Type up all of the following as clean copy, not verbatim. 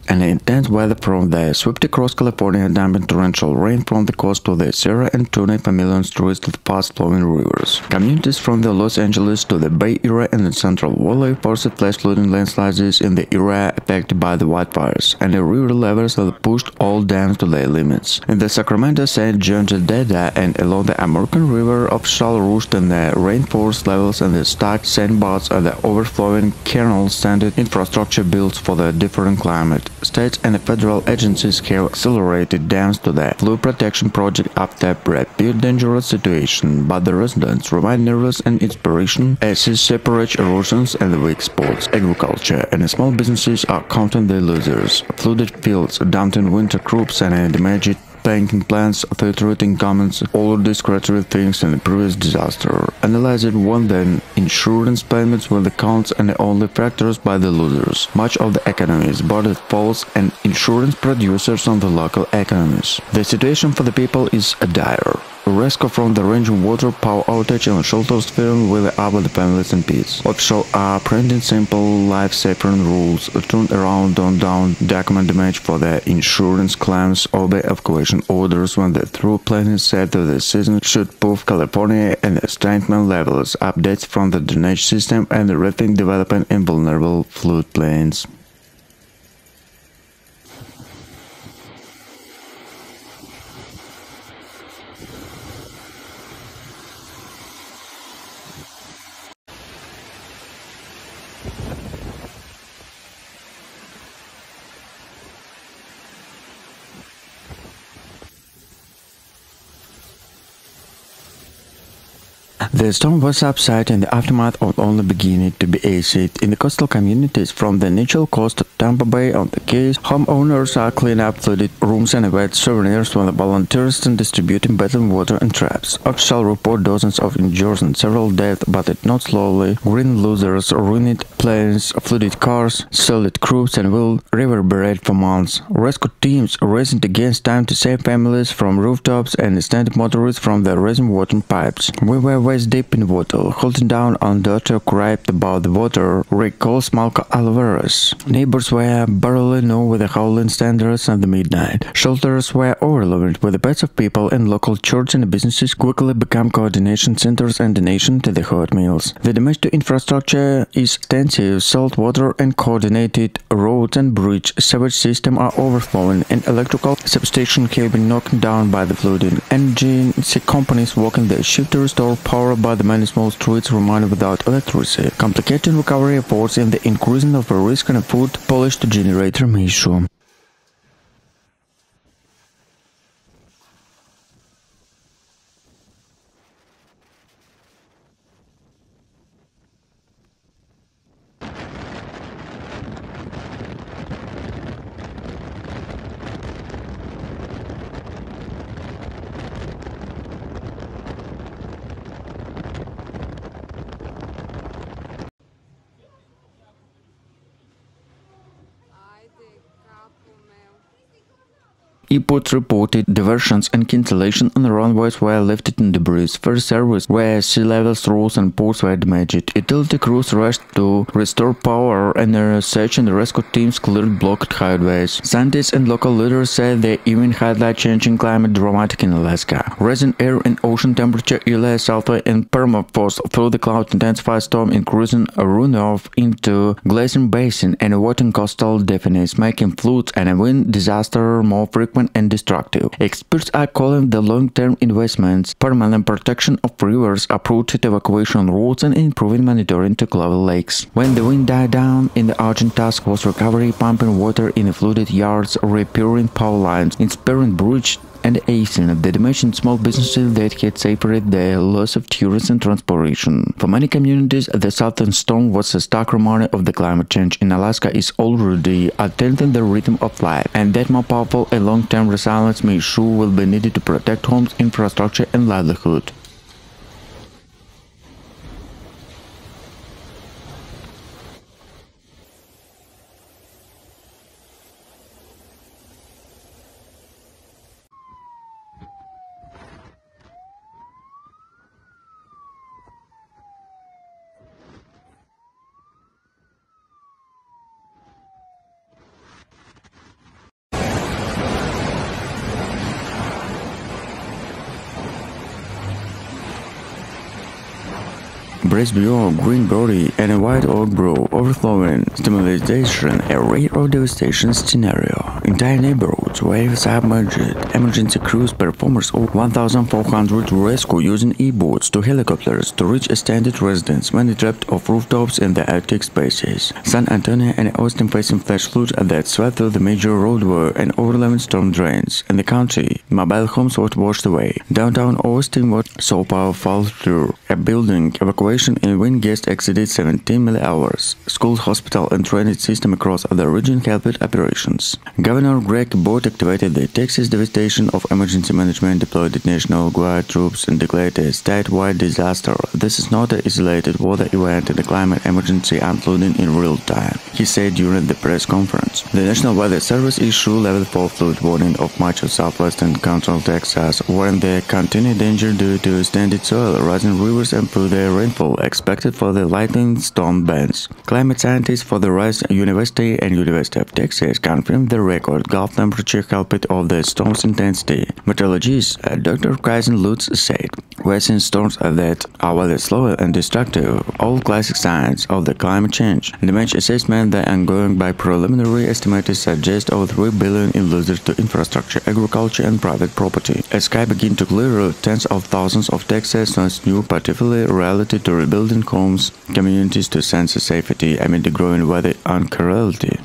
An intense weather from the swept across California, dumping torrential rain from the coast to the Sierra and turning millions of tourists to the fast-flowing rivers. Communities from the Los Angeles to the Bay Area and the Central Valley forced flash flooding landslides in the area affected by the wildfires, and the river levels have pushed all dams to their limits. In the Sacramento, St. John Delta and along the American River of Shell Roost and the rainforest levels and the stacked sandbars and the overflowing canals standard infrastructure built for the different climate. States and federal agencies have accelerated dams to the flood protection project after a dangerous situation, but the residents remain nervous and inspiration as it separates erosions and the weak spots. Agriculture and small businesses are counting the losers. Flooded fields, dumped winter crops and damaged banking plants, filtering comments, all discredited things in the previous disaster. Analyzed one then, insurance payments were the counts and the only factors by the losers. Much of the economy is bordered falls and insurance producers on the local economies. The situation for the people is dire. Rescue from the raging water, power outage and shelters filled with the families and peace. Officials are printing simple life-saving rules, turn around, don't down, document damage for the insurance claims, obey evacuation orders when the through planning said that the season should prove California and the statement levels, updates from the drainage system and the rethink development in vulnerable floodplains. The storm was upside in the aftermath of only beginning to be acid. In the coastal communities from the natural coast of Tampa Bay on the Keys, homeowners are cleaning up flooded rooms and wet souvenirs from the volunteers and distributing bottled water and traps. Officials report dozens of injuries and several deaths, but it not slowly. Green losers, ruined planes, flooded cars, solid crews and will reverberate for months. Rescue teams racing against time to save families from rooftops and stand motorists from the rising water pipes. We were waist deep in water, holding down on daughter cried about the water, recalls Malco Alvarez. Neighbors were barely know with the howling standards at the midnight. Shelters were overloaded with the pets of people, and local churches and businesses quickly become coordination centers and donation to the hot meals. The damage to infrastructure is extensive. Salt water and coordinated roads and bridge sewage system are overflowing, and electrical substations have been knocked down by the flooding. Energy companies working their shift to restore power, but the many small streets remain without electricity, complicating recovery efforts and the increasing of a risk and a food polish to generator issue. Airports reported diversions and cancellation on the runways were lifted in debris. First service where sea levels rose and ports were damaged. Utility crews rushed to restore power, and search and rescue teams cleared blocked highways. Scientists and local leaders said they even highlight changing climate dramatic in Alaska. Rising air and ocean temperature, Eli sulfur and permafrost through the cloud intensified storm, increasing a runoff into glacier basin and wetting coastal definites, making floods and wind disaster more frequent and destructive. Experts are calling the long-term investments, permanent protection of rivers, approved evacuation routes, and improving monitoring to global lakes. When the wind died down, in the urgent task was recovery, pumping water in the flooded yards, repairing power lines, installing bridge and acing the damage in small businesses that had suffered the loss of tourists and transportation. For many communities, the southern storm was a stark reminder of the climate change in Alaska is already attending the rhythm of life, and that more powerful and long-term resilience issue will be needed to protect homes, infrastructure, and livelihood. Brisbane, Greenberry, and a white oak grove overflowing stimulation, a rare or devastation scenario. Entire neighborhoods were submerged. Emergency crews performers of 1,400 rescue using e-boats to helicopters to reach extended residents, many trapped off rooftops in the attic spaces. San Antonio and Austin facing flash floods that swept through the major roadway and overwhelming storm drains. In the country, mobile homes were washed away. Downtown Austin was so powerful through a building evacuation in when guests exceeded 17 millihours. Schools, hospital, and drainage system across the region helped operations. Governor Greg Abbott activated the Texas Devastation of Emergency Management, deployed National Guard troops, and declared a statewide disaster. This is not an isolated weather event and a climate emergency unfolding in real time, he said during the press conference. The National Weather Service issued level 4 flood warning of much of southwestern and central Texas, warning the continued danger due to extended soil, rising rivers, and further rainfall expected for the lightning storm bands. Climate scientists for the Rice University and University of Texas confirmed the record Gulf temperature helped of the storm's intensity. Meteorologist Dr. Kaizen Lutz said, "We're seeing storms that are rather slower and destructive, all classic signs of the climate change. Damage assessment, the ongoing by preliminary estimates suggest over $3 billion in losses to infrastructure, agriculture, and private property. As sky begin to clear, tens of thousands of Texans new particularly related to rebuilding homes, communities to sense safety amid the growing weather uncertainty."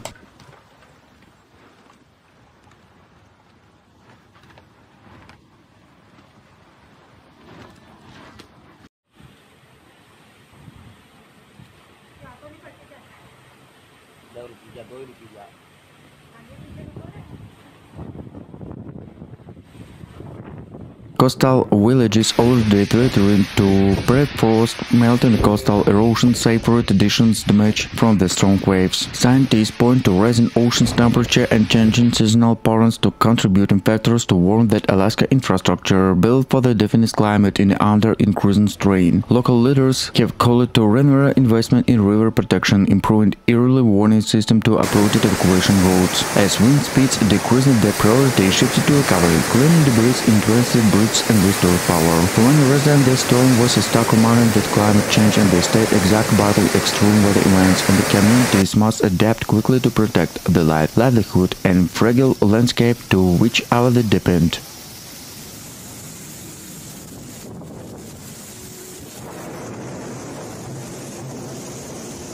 Coastal villages already threatened to pre-frost melt and coastal erosion, safer additions damage from the strong waves. Scientists point to rising ocean's temperature and changing seasonal patterns to contributing factors to warn that Alaska infrastructure built for the definite climate is under increasing strain. Local leaders have called to renewed investment in river protection, improving early warning system to uprooted evacuation routes. As wind speeds decreasing, the priority shifted to recovery, cleaning debris, increasing bridges, and restore power. For one resident, the storm was a stark reminder that climate change and the state exact battle extreme weather events, and the communities must adapt quickly to protect the life, livelihood, and fragile landscape to which they depend.